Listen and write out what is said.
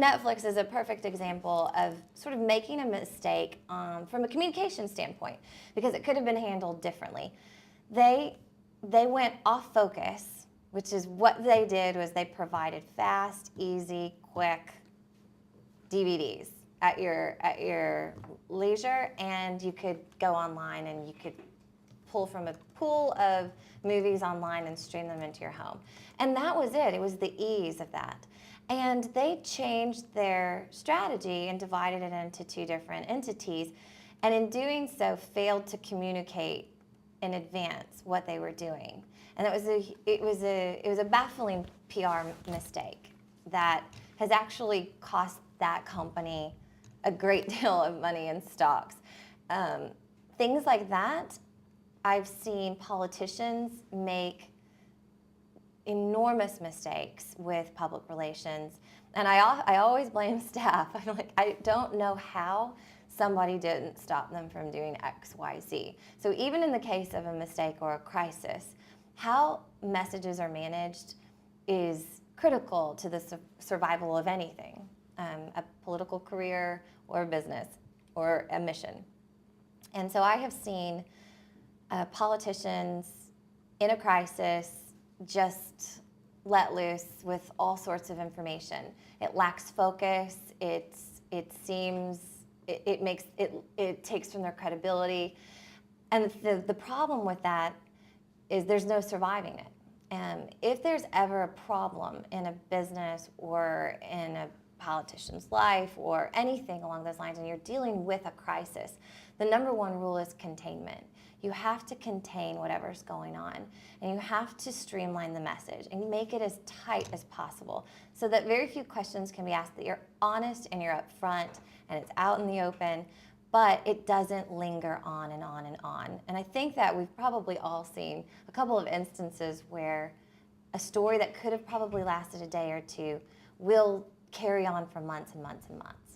Netflix is a perfect example of sort of making a mistake from a communication standpoint, because it could have been handled differently. They went off focus, which is what they did was they provided fast, easy, quick DVDs at your leisure, and you could go online and you could pull from a pool of movies online and stream them into your home. And that was it. It was the ease of that. And they changed their strategy and divided it into two different entities, and in doing so failed to communicate in advance what they were doing. And it was a baffling PR mistake that has actually cost that company a great deal of money in stocks. Things like that, I've seen politicians make enormous mistakes with public relations, and I always blame staff. I'm like, I don't know how somebody didn't stop them from doing X, Y, Z. So even in the case of a mistake or a crisis, how messages are managed is critical to the survival of anything, a political career or a business or a mission. And so I have seen politicians in a crisis just let loose with all sorts of information. It lacks focus. It takes from their credibility, and the problem with that is there's no surviving it. If there's ever a problem in a business or in a politician's life or anything along those lines, and you're dealing with a crisis, the number one rule is containment. You have to contain whatever's going on, and you have to streamline the message and make it as tight as possible so that very few questions can be asked, that you're honest and you're upfront and it's out in the open, but it doesn't linger on and on and on. And I think that we've probably all seen a couple of instances where a story that could have probably lasted a day or two will carry on for months and months and months.